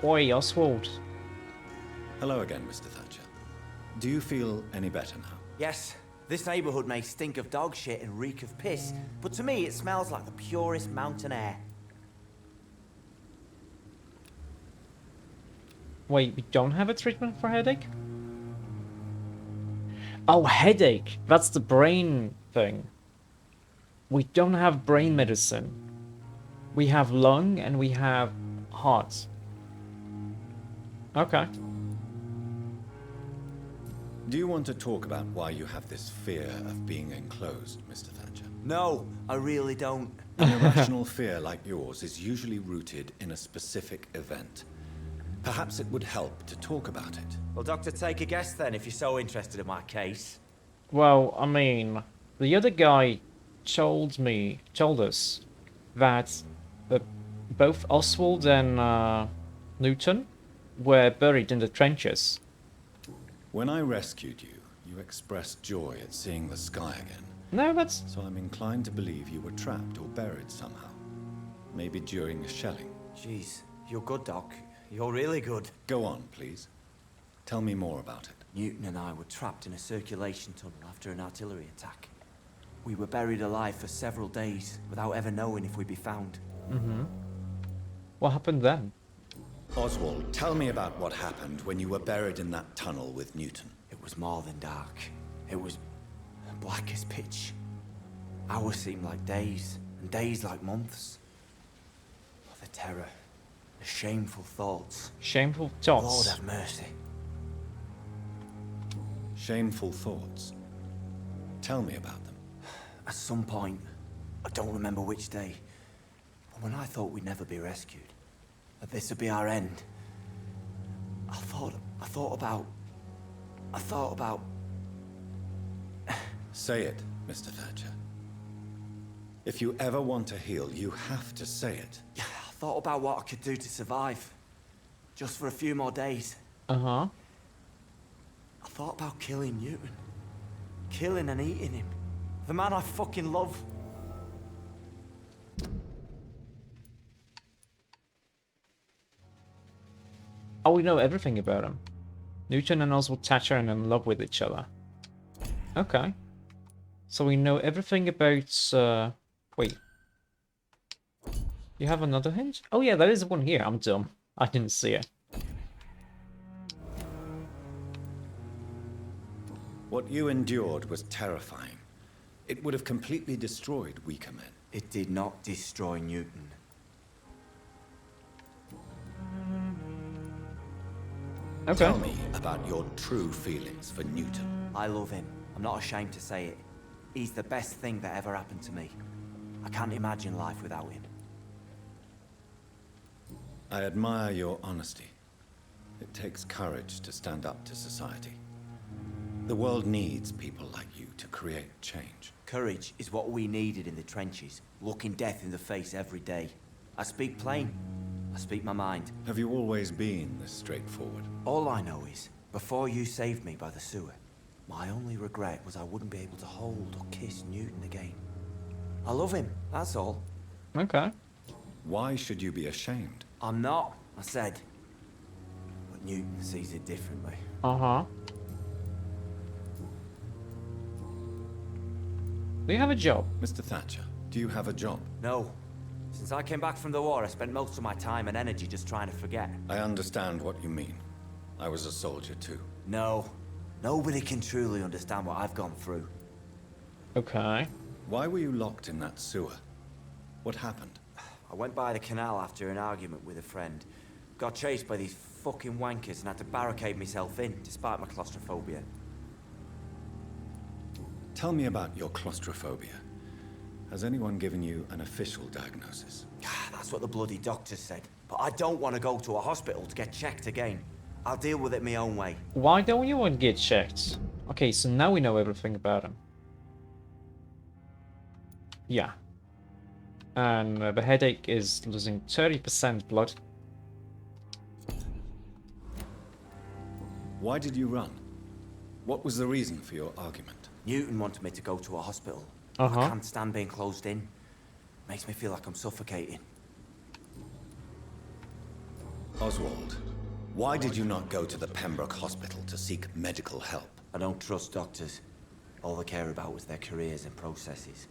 Oi, Oswald. Hello again, Mr. Thatcher. Do you feel any better now? Yes, this neighborhood may stink of dog shit and reek of piss, but to me it smells like the purest mountain air. Wait, we don't have a treatment for headache? Oh, headache! That's the brain thing. We don't have brain medicine. We have lung and we have heart. Okay. Do you want to talk about why you have this fear of being enclosed, Mr. Thatcher? No, I really don't. An irrational fear like yours is usually rooted in a specific event. Perhaps it would help to talk about it. Well, Doctor, take a guess then if you're so interested in my case. Well, I mean, the other guy told us that both Oswald and Newton were buried in the trenches. When I rescued you, you expressed joy at seeing the sky again. No, that's... So I'm inclined to believe you were trapped or buried somehow. Maybe during a shelling. Jeez, you're good, Doc. You're really good. Go on, please. Tell me more about it. Newton and I were trapped in a circulation tunnel after an artillery attack. We were buried alive for several days without ever knowing if we'd be found. Mm-hmm. What happened then? Oswald, tell me about what happened when you were buried in that tunnel with Newton. It was more than dark. It was black as pitch. Hours seemed like days, and days like months. The terror, the shameful thoughts. Shameful Lord thoughts. have mercy. Shameful thoughts. Tell me about them. At some point, I don't remember which day, but when I thought we'd never be rescued, that this would be our end, I thought about... Say it, Mr. Thatcher. If you ever want to heal, you have to say it. I thought about what I could do to survive. Just for a few more days. Uh-huh. I thought about killing Newton. Killing and eating him. The man I fucking love. Oh, we know everything about him. Newton and Oswald Thatcher are in love with each other. Okay. So we know everything about, wait. You have another hint? Oh yeah, there is one here. I'm dumb. I didn't see it. What you endured was terrifying. It would have completely destroyed weaker men. It did not destroy Newton. Okay. Tell me about your true feelings for Newton. I love him. I'm not ashamed to say it. He's the best thing that ever happened to me. I can't imagine life without him. I admire your honesty. It takes courage to stand up to society. The world needs people like you to create change. Courage is what we needed in the trenches, looking death in the face every day. I speak plain. I speak my mind. Have you always been this straightforward? All I know is, before you saved me by the sewer, my only regret was I wouldn't be able to hold or kiss Newton again. I love him, that's all. Okay. Why should you be ashamed? I'm not, I said. But Newton sees it differently. Uh-huh. Do you have a job? Mr. Thatcher, do you have a job? No. Since I came back from the war, I spent most of my time and energy just trying to forget. I understand what you mean. I was a soldier too. No. Nobody can truly understand what I've gone through. Okay. Why were you locked in that sewer? What happened? I went by the canal after an argument with a friend. Got chased by these fucking wankers and had to barricade myself in, despite my claustrophobia. Tell me about your claustrophobia. Has anyone given you an official diagnosis? That's what the bloody doctor said. But I don't want to go to a hospital to get checked again. I'll deal with it my own way. Why don't you want to get checked? Okay, so now we know everything about him. Yeah. And the headache is losing 30% blood. Why did you run? What was the reason for your argument? Newton wanted me to go to a hospital. Uh-huh. I can't stand being closed in. Makes me feel like I'm suffocating. Oswald, why did you not go to the Pembroke Hospital to seek medical help? I don't trust doctors. All they care about was their careers and processes.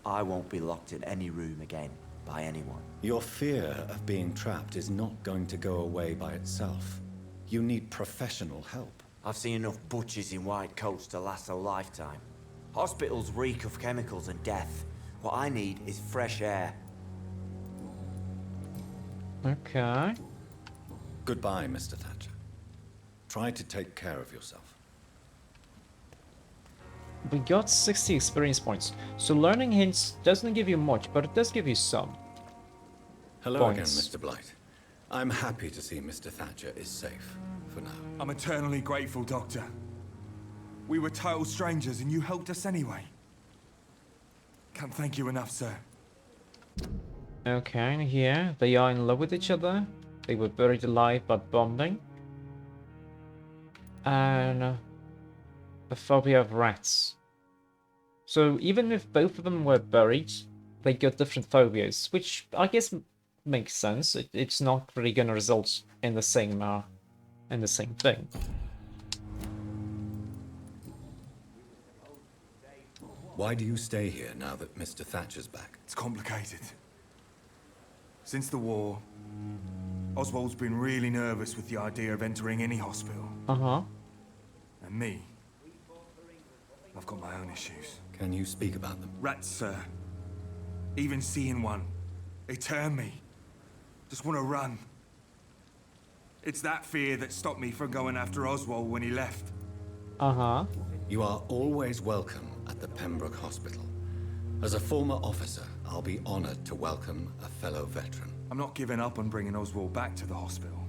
I won't be locked in any room again by anyone. Your fear of being trapped is not going to go away by itself. You need professional help. I've seen enough butchers in white coats to last a lifetime. Hospitals reek of chemicals and death. What I need is fresh air. Okay. Goodbye, Mr. Thatcher. Try to take care of yourself. We got 60 experience points. So learning hints doesn't give you much, but it does give you some. Hello Points. again, Mr. Blight. I'm happy to see Mr. Thatcher is safe, for now. I'm eternally grateful, Doctor. We were total strangers and you helped us anyway. Can't thank you enough, sir. Okay, and here they are in love with each other. They were buried alive by bombing. And a phobia of rats. So even if both of them were buried, they got different phobias, which I guess makes sense. It's not really going to result in the same thing. Why do you stay here now that Mr. Thatcher's back? It's complicated. Since the war, Oswald's been really nervous with the idea of entering any hospital. Uh-huh. And me, I've got my own issues. Can you speak about them? Rats, sir. Even seeing one, they turn me. Just want to run. It's that fear that stopped me from going after Oswald when he left. Uh-huh. You are always welcome at the Pembroke Hospital. As a former officer, I'll be honored to welcome a fellow veteran. I'm not giving up on bringing Oswald back to the hospital.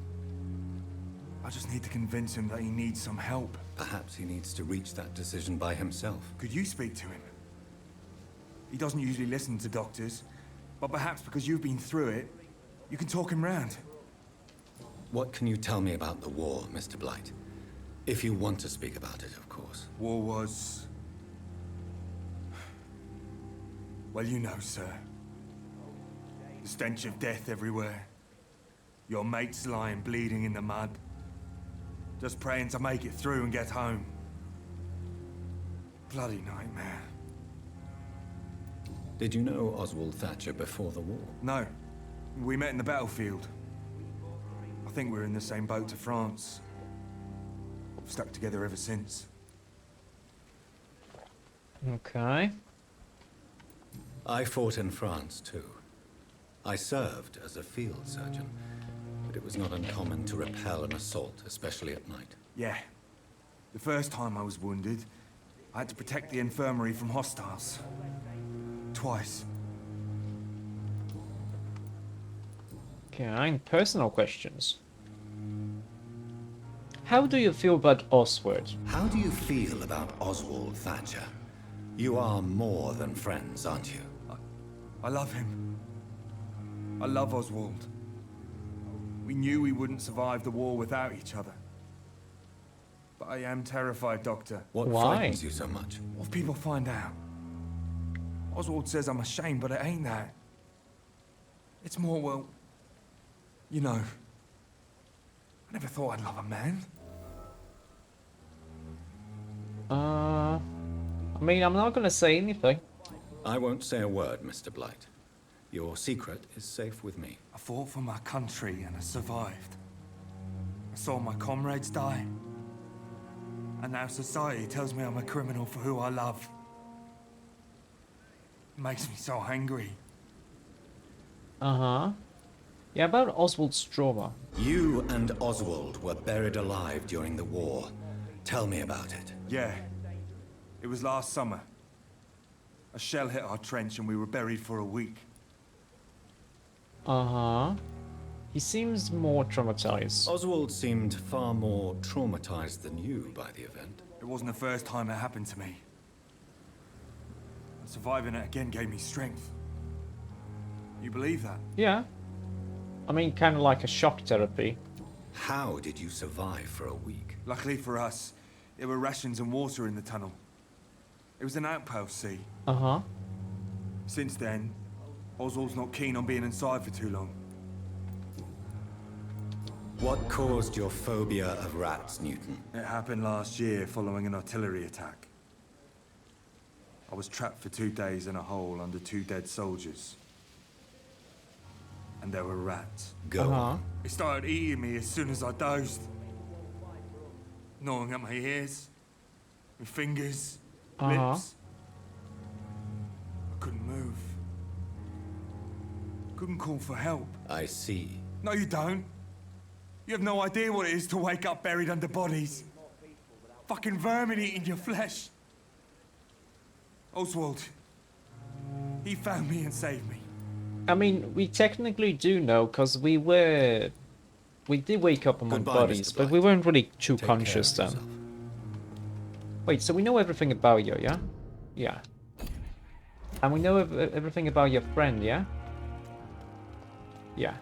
I just need to convince him that he needs some help. Perhaps he needs to reach that decision by himself. Could you speak to him? He doesn't usually listen to doctors, but perhaps because you've been through it, you can talk him round. What can you tell me about the war, Mr. Blight? If you want to speak about it, of course. War was... well, you know, sir. The stench of death everywhere. Your mates lying bleeding in the mud. Just praying to make it through and get home. Bloody nightmare. Did you know Oswald Thatcher before the war? No. We met in the battlefield. I think we're in the same boat to France. We've stuck together ever since. Okay. I fought in France, too. I served as a field surgeon, but it was not uncommon to repel an assault, especially at night. Yeah. The first time I was wounded, I had to protect the infirmary from hostiles. Twice. Okay, and personal questions. How do you feel about Oswald? How do you feel about Oswald Thatcher? You are more than friends, aren't you? I love him. I love Oswald. We knew we wouldn't survive the war without each other. But I am terrified, Doctor. What Why? frightens you so much? What if people find out? Oswald says I'm ashamed, but it ain't that. It's more, well, you know, I never thought I'd love a man. I mean, I'm not gonna say anything. I won't say a word, Mr. Blight. Your secret is safe with me. I fought for my country and I survived. I saw my comrades die. And now society tells me I'm a criminal for who I love. It makes me so angry. Uh-huh. Yeah, about Oswald's trauma. You and Oswald were buried alive during the war. Tell me about it. Yeah. It was last summer. A shell hit our trench and we were buried for a week. Uh-huh. He seems more traumatized. Oswald seemed far more traumatized than you by the event. It wasn't the first time it happened to me. And surviving it again gave me strength. You believe that? Yeah. I mean, kind of like a shock therapy. How did you survive for a week? Luckily for us, there were rations and water in the tunnel. It was an outpost, see? Uh-huh. Since then, Oswald's not keen on being inside for too long. What caused your phobia of rats, Newton? It happened last year following an artillery attack. I was trapped for 2 days in a hole under 2 dead soldiers. And there were rats. Go on. They started eating me as soon as I dozed. Gnawing at my ears, my fingers, lips. I couldn't move. Couldn't call for help. I see. No, you don't. You have no idea what it is to wake up buried under bodies. Fucking vermin eating your flesh. Oswald. He found me and saved me. I mean, we technically do know, because we did wake up among Goodbye, bodies, Mr. but we Blight. weren't really too Take conscious care of then. yourself. Wait, so we know everything about you, yeah? Yeah. And we know everything about your friend, yeah? Yeah.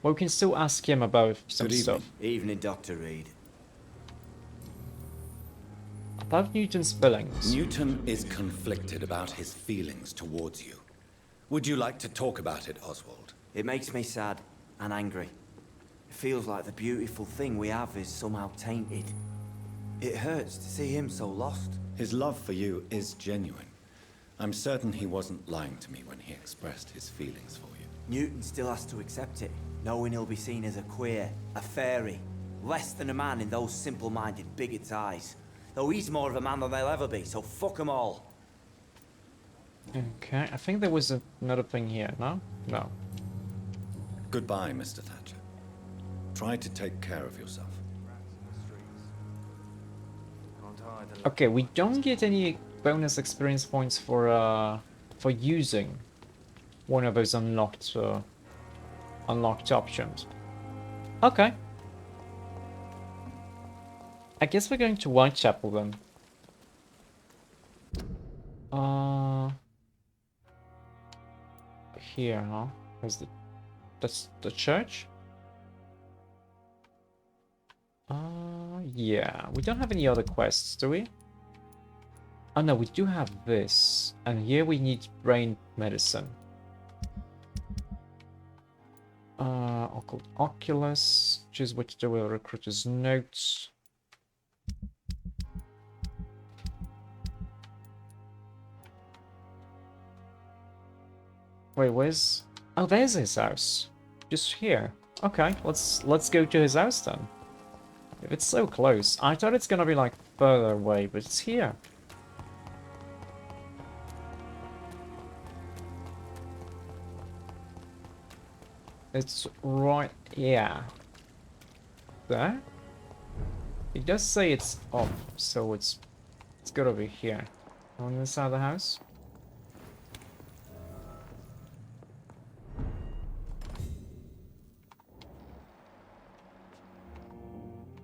Well, we can still ask him about some Good stuff. Evening, Dr. Reed. About Newton's feelings. Newton is conflicted about his feelings towards you. Would you like to talk about it, Oswald? It makes me sad and angry. It feels like the beautiful thing we have is somehow tainted. It hurts to see him so lost. His love for you is genuine. I'm certain he wasn't lying to me when he expressed his feelings for you. Newton still has to accept it, knowing he'll be seen as a queer, a fairy, less than a man in those simple-minded bigots' eyes. Though he's more of a man than they'll ever be, so fuck 'em all. Okay, I think there was another thing here, no? No. Goodbye, Mr. Thatcher. Try to take care of yourself. Okay, we don't get any bonus experience points for using one of those unlocked options. Okay. I guess we're going to Whitechapel then. Here, huh? That's the church? Yeah. We don't have any other quests, do we? Oh no, we do have this. And here we need brain medicine. Occult Oculus. Choose what to do with recruiter's notes. Wait, where's... Oh, there's his house. Just here. Okay, let's go to his house then. If it's so close. I thought it's gonna be like further away, but it's here. It's right here. There? It does say it's off, so it's gotta be here. On this side of the house?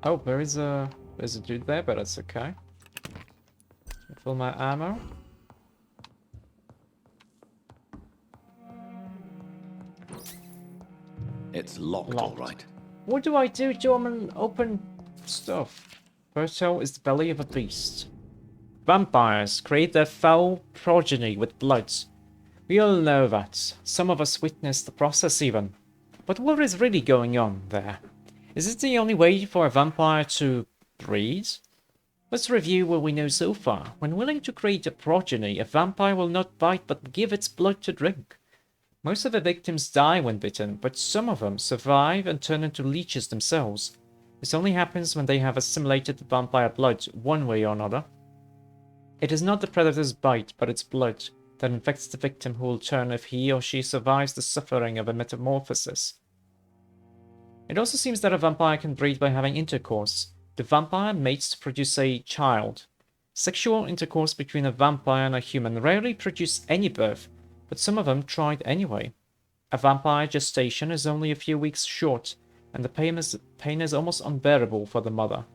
Oh, there's a dude there, but that's okay. Fill my ammo. It's locked, all right. What do I do to open stuff? First hell is the belly of a beast. Vampires create their foul progeny with blood. We all know that. Some of us witnessed the process even. But what is really going on there? Is it the only way for a vampire to breed? Let's review what we know so far. When willing to create a progeny, a vampire will not bite but give its blood to drink. Most of the victims die when bitten, but some of them survive and turn into leeches themselves. This only happens when they have assimilated the vampire blood one way or another. It is not the predator's bite, but its blood that infects the victim who will turn if he or she survives the suffering of a metamorphosis. It also seems that a vampire can breed by having intercourse. The vampire mates to produce a child. Sexual intercourse between a vampire and a human rarely produce any birth, but some of them tried anyway. A vampire gestation is only a few weeks short, and the pain is almost unbearable for the mother.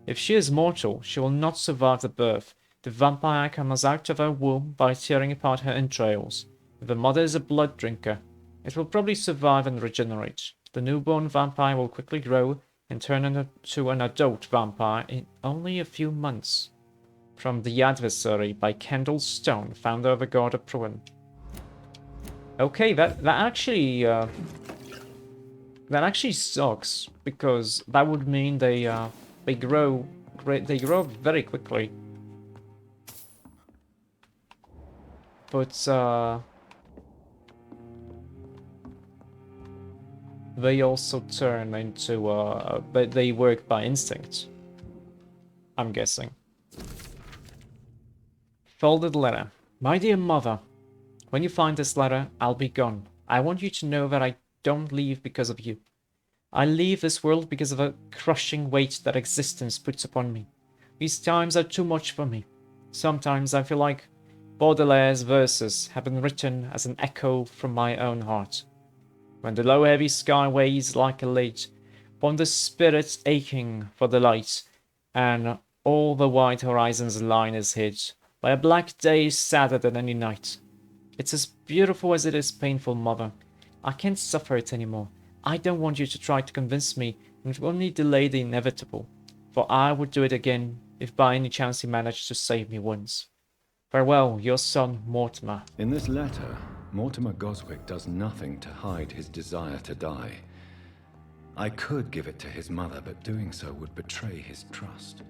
If she is mortal, she will not survive the birth. The vampire comes out of her womb by tearing apart her entrails. If the mother is a blood drinker, it will probably survive and regenerate. The newborn vampire will quickly grow and turn into an adult vampire in only a few months. From The Adversary by Kendall Stone, founder of the God of Pruin. Okay, that actually That actually sucks, because that would mean they grow they grow very quickly. But they also turn into but they work by instinct, I'm guessing. Folded letter. My dear mother, when you find this letter, I'll be gone. I want you to know that I don't leave because of you. I leave this world because of a crushing weight that existence puts upon me. These times are too much for me. Sometimes I feel like Baudelaire's verses have been written as an echo from my own heart. When the low heavy sky weighs like a lid upon the spirit aching for the light, and all the wide horizon's line is hid by a black day sadder than any night. It's as beautiful as it is painful, mother. I can't suffer it anymore. I don't want you to try to convince me, and it will only delay the inevitable, for I would do it again if by any chance you managed to save me once. Farewell, your son, Mortimer. In this letter, Mortimer Goswick does nothing to hide his desire to die. I could give it to his mother, but doing so would betray his trust.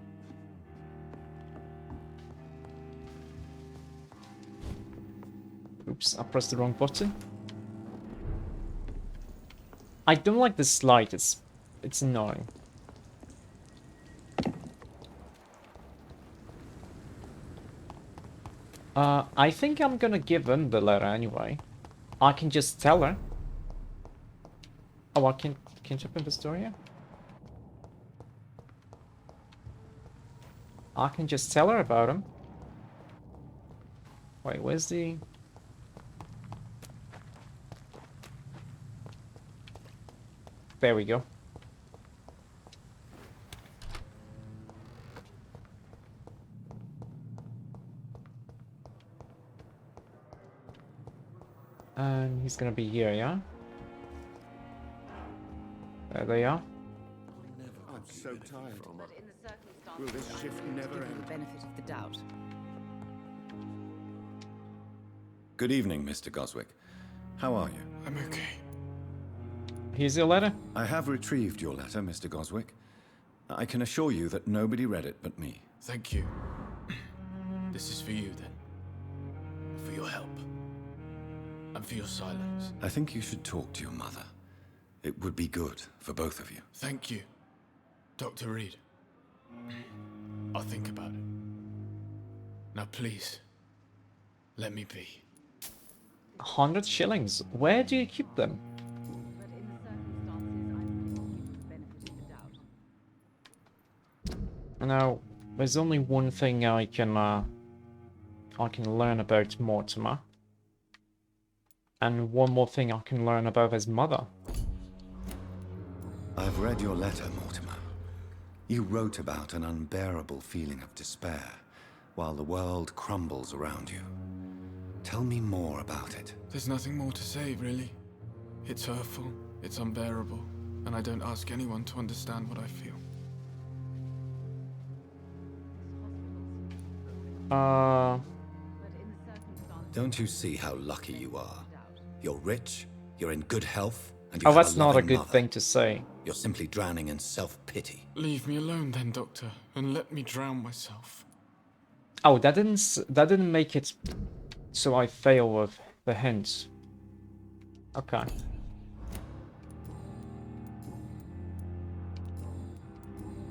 Oops, I pressed the wrong button. I don't like this slide, it's annoying. I think I'm gonna give him the letter anyway. I can just tell her. Oh, I can open the store here? I can just tell her about him. Wait, where's the... There we go. And he's gonna be here, yeah? There they are. I'm so tired. But in the circumstances, Will this shift never give you end? the benefit of the doubt. Good evening, Mr. Goswick. How are you? I'm okay. Here's your letter. I have retrieved your letter, Mr. Goswick. I can assure you that nobody read it but me. Thank you. This is for you, then. For your help. And for your silence. I think you should talk to your mother. It would be good for both of you. Thank you, Dr. Reed. I'll think about it. Now, please, let me be. 100 shillings. Where do you keep them? But in the circumstances, I will give you the benefit of the doubt. Now, there's only one thing I can learn about Mortimer. And one more thing I can learn about his mother. I've read your letter, Mortimer. You wrote about an unbearable feeling of despair while the world crumbles around you. Tell me more about it. There's nothing more to say, really. It's hurtful, it's unbearable, and I don't ask anyone to understand what I feel. But in the circumstances, Don't you see how lucky you are? You're rich, you're in good health, and you Oh, have that's a not a loving good mother. thing to say. You're simply drowning in self-pity. Leave me alone then, Doctor, and let me drown myself. Oh, that didn't make it so I fail with the hints. Okay.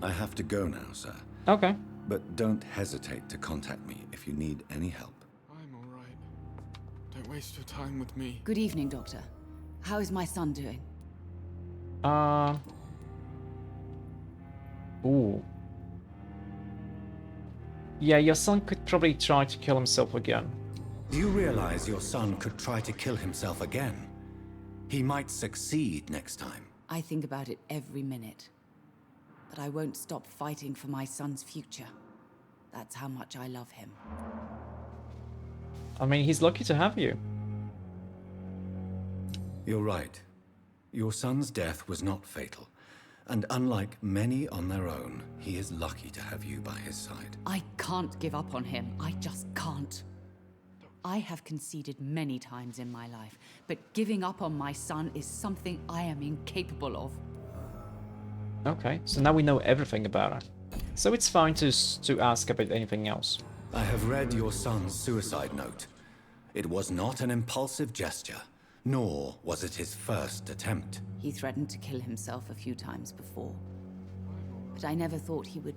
I have to go now, sir. Okay. But don't hesitate to contact me if you need any help. I'm all right. Don't waste your time with me. good evening, Doctor. How is my son doing? Ooh. Yeah, your son could probably try to kill himself again. Do you realize your son could try to kill himself again? He might succeed next time. I think about it every minute. But I won't stop fighting for my son's future. That's how much I love him. I mean, he's lucky to have you. You're right. Your son's death was not fatal. And unlike many on their own, he is lucky to have you by his side. I can't give up on him. I just can't. I have conceded many times in my life, but giving up on my son is something I am incapable of. Okay, so now we know everything about her. So it's fine to ask about anything else. I have read your son's suicide note. It was not an impulsive gesture, nor was it his first attempt. He threatened to kill himself a few times before, but I never thought he would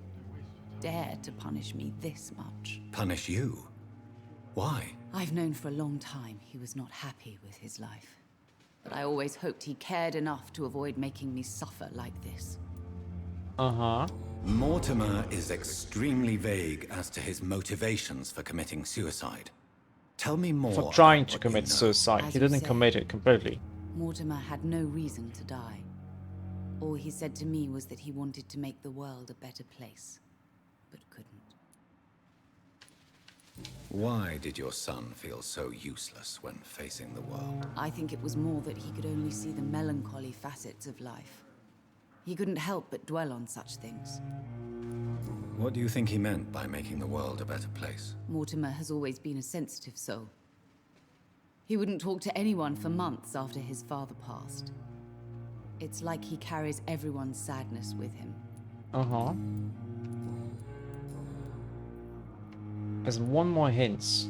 dare to punish me this much. Punish you? Why? I've known for a long time he was not happy with his life, but I always hoped he cared enough to avoid making me suffer like this. Uh-huh. Mortimer is extremely vague as to his motivations for committing suicide. Tell me more. For trying about to what you commit know. suicide. As He you didn't say. commit it completely. Mortimer had no reason to die. All he said to me was that he wanted to make the world a better place, but couldn't. Why did your son feel so useless when facing the world? I think it was more that he could only see the melancholy facets of life. He couldn't help but dwell on such things. What do you think he meant by making the world a better place? Mortimer has always been a sensitive soul. He wouldn't talk to anyone for months after his father passed. It's like he carries everyone's sadness with him. Uh-huh. There's one more hint.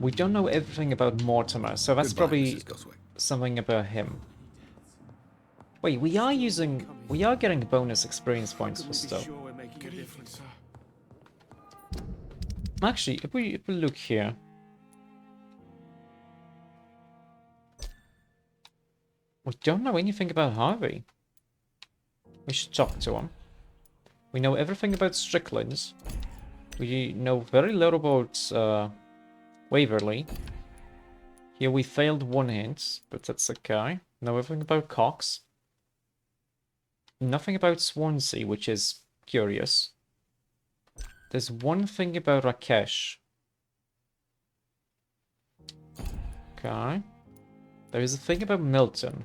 We don't know everything about Mortimer, so that's Goodbye, probably Mrs. Goswick. something about him. Wait, we are getting bonus experience points for stuff. Sure we're making a Good evening, difference. sir. Actually, if we look here. We don't know anything about Harvey. We should talk to him. We know everything about Strickland. We know very little about Waverly. Here we failed one hint, but that's okay. Know everything about Cox. Nothing about Swansea, which is curious. There's one thing about Rakesh. Okay. There is a thing about Milton.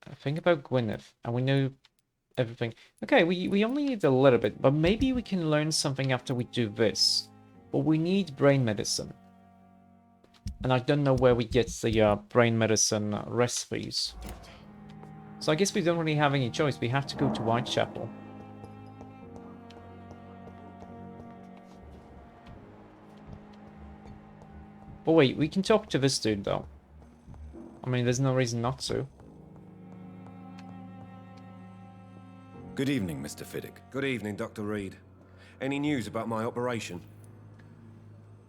A thing about Gwyneth. And we know everything. Okay, we only need a little bit, but maybe we can learn something after we do this. But we need brain medicine. And I don't know where we get the brain medicine recipes. So I guess we don't really have any choice. We have to go to Whitechapel. But wait, we can talk to this dude though. I mean, there's no reason not to. Good evening, Mr. Fiddick. Good evening, Dr. Reed. Any news about my operation?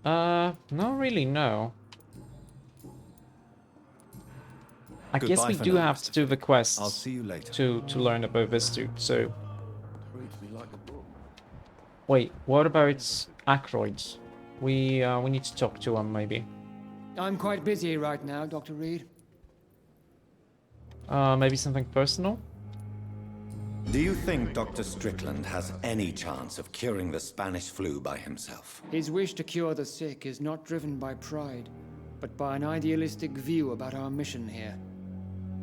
Not really, no. I guess Goodbye we for do now, have Mr. to do the quests I'll see you later. to learn about this dude, so... Reads me like a book. Wait, what about Ackroyd? We need to talk to him, maybe. I'm quite busy right now, Dr. Reed. Maybe something personal? Do you think Dr. Strickland has any chance of curing the Spanish flu by himself? His wish to cure the sick is not driven by pride, but by an idealistic view about our mission here.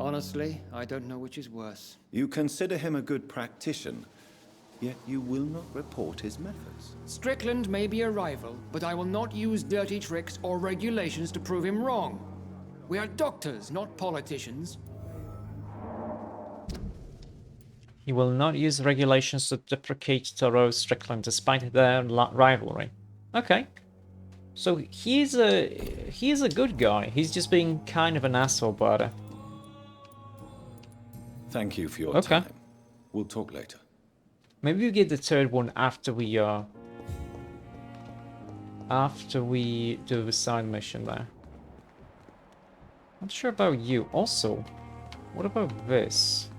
Honestly, I don't know which is worse. You consider him a good practitioner, yet you will not report his methods. Strickland may be a rival, but I will not use dirty tricks or regulations to prove him wrong. We are doctors, not politicians. He will not use regulations to deprecate Thoreau Strickland despite their rivalry. Okay. So he's a good guy. He's just being kind of an asshole about it. Thank you for your Okay. time. We'll talk later. Maybe we get the third one after we do the side mission there. Not sure about you. Also, what about this?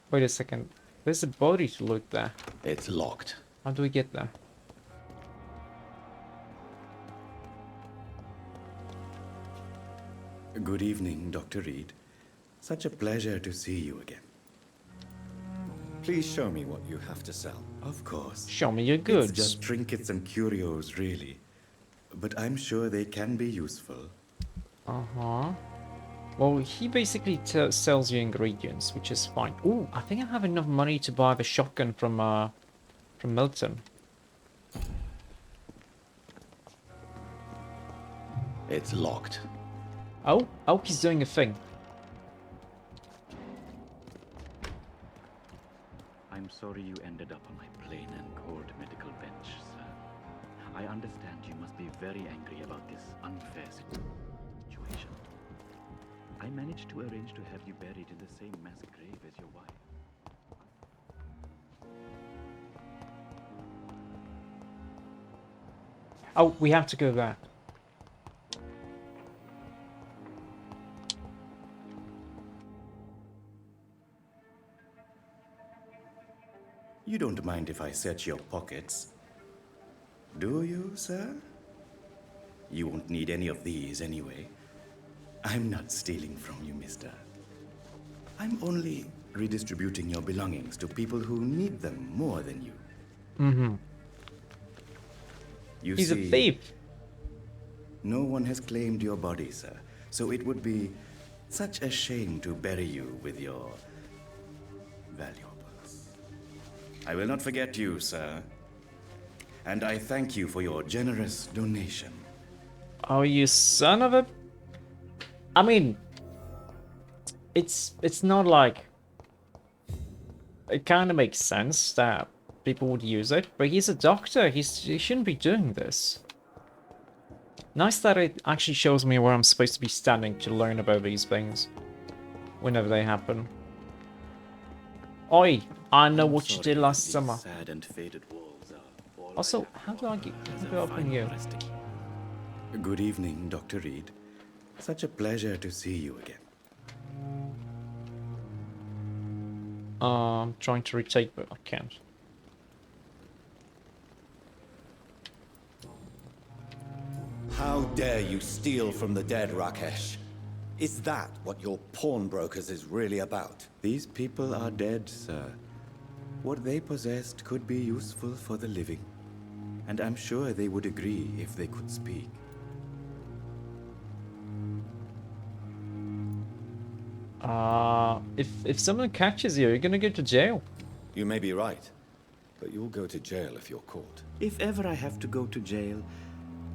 Wait a second. There's a body to loot there. It's locked. How do we get there? Good evening, Dr. Reed. Such a pleasure to see you again. Please show me what you have to sell. Of course. Show me your goods. It's just trinkets and curios, really. But I'm sure they can be useful. Uh-huh. Well, he basically sells you ingredients, which is fine. Ooh, I think I have enough money to buy the shotgun from Milton. It's locked. Oh, he's doing a thing. I'm sorry you ended up on my plain and cold medical bench, sir. I understand you must be very angry about this unfair situation. I managed to arrange to have you buried in the same mass grave as your wife. Oh, we have to go there. You don't mind if I search your pockets, do you, sir? You won't need any of these anyway. I'm not stealing from you, mister. I'm only redistributing your belongings to people who need them more than you. Mm-hmm. He's a thief. No one has claimed your body, sir. So it would be such a shame to bury you with your valuables. I will not forget you, sir. And I thank you for your generous donation. Oh, you son of a... I mean, it's not like... It kind of makes sense that people would use it, but he's a doctor. He shouldn't be doing this. Nice that it actually shows me where I'm supposed to be standing to learn about these things whenever they happen. Oi, I know what you did last summer. Sad and faded walls are all Also, I how do I get as a open final you? resting. Good evening, Dr. Reed. Such a pleasure to see you again. I'm trying to retake, but I can't. How dare you steal from the dead, Rakesh? Is that what your pawnbrokers is really about? These people are dead, sir. What they possessed could be useful for the living. And I'm sure they would agree if they could speak. If someone catches you, you're gonna go to jail. You may be right, but you'll go to jail if you're caught. If ever I have to go to jail,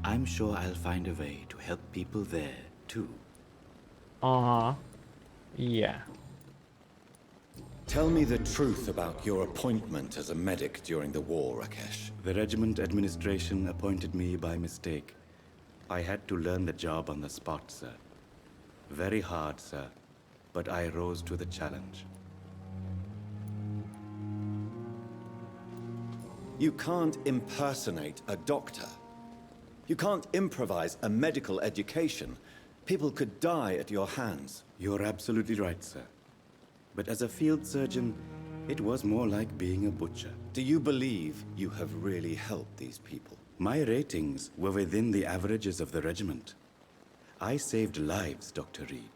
I'm sure I'll find a way to help people there, too. Uh-huh. Yeah. Tell me the truth about your appointment as a medic during the war, Rakesh. The regiment administration appointed me by mistake. I had to learn the job on the spot, sir. Very hard, sir, but I rose to the challenge. You can't impersonate a doctor. You can't improvise a medical education. People could die at your hands. You're absolutely right, sir. But as a field surgeon, it was more like being a butcher. Do you believe you have really helped these people? My ratings were within the averages of the regiment. I saved lives, Dr. Reed.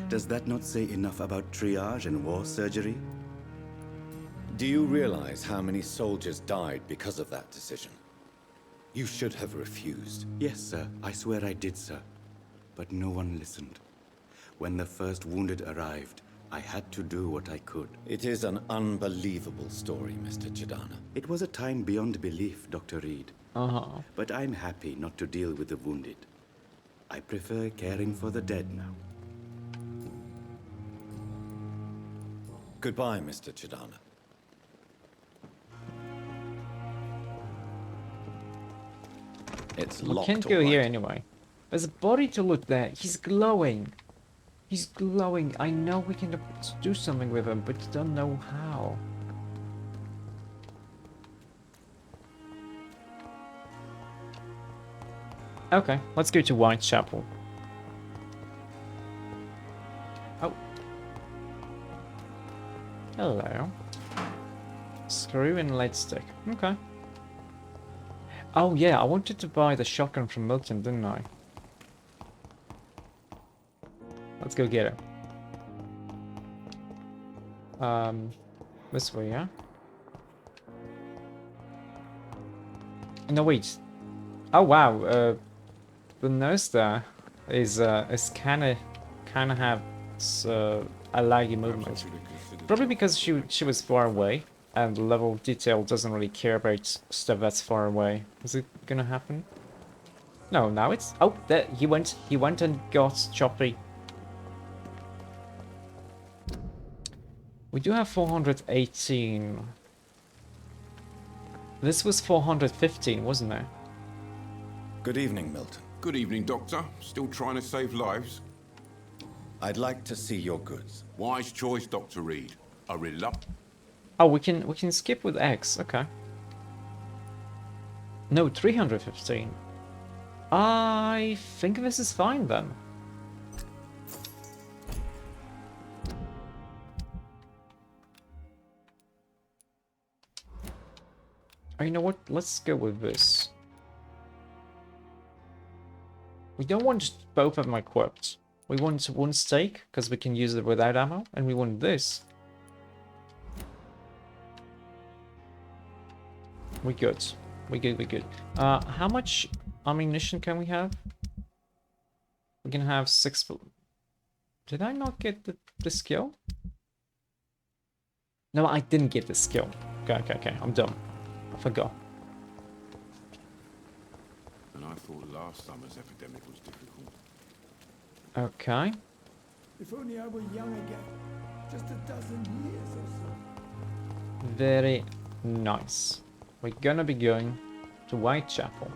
Does that not say enough about triage and war surgery? Do you realize how many soldiers died because of that decision? You should have refused. Yes, sir. I swear I did, sir. But no one listened. When the first wounded arrived, I had to do what I could. It is an unbelievable story, Mr. Chidana. It was a time beyond belief, Dr. Reed. Uh-huh. But I'm happy not to deal with the wounded. I prefer caring for the dead now. Goodbye, Mr. Chidana. It's We locked. can't go all right. here anyway. There's a body to look there. He's glowing. He's glowing. I know we can do something with him, but don't know how. Okay, let's go to Whitechapel. Oh. Hello. Screw and lead stick. Okay. Oh yeah, I wanted to buy the shotgun from Milton, didn't I? Let's go get it. This way, yeah? No, wait. Oh wow, the nurse there is kinda kind of have a laggy movement. Probably because she was far away, and the level of detail doesn't really care about stuff that's far away. Is it gonna happen? No, now it's... Oh, there, he went and got Choppy. We do have 418. This was 415, wasn't it? Good evening, Milton. Good evening, Doctor. Still trying to save lives? I'd like to see your goods. Wise choice, Dr. Reed. A Oh, we can skip with X. Okay. No, 315. I think this is fine then. Oh, you know what? Let's go with this. We don't want both of them equipped. We want one stake, because we can use it without ammo, and we want this. We good. We good. How much ammunition can we have? We can have 6... Did I not get the skill? No, I didn't get the skill. Okay. I'm dumb. I forgot. And I thought last summer's epidemic was difficult. Okay. If only I were young again. Just a dozen years or so. Very nice. We're gonna be going to Whitechapel.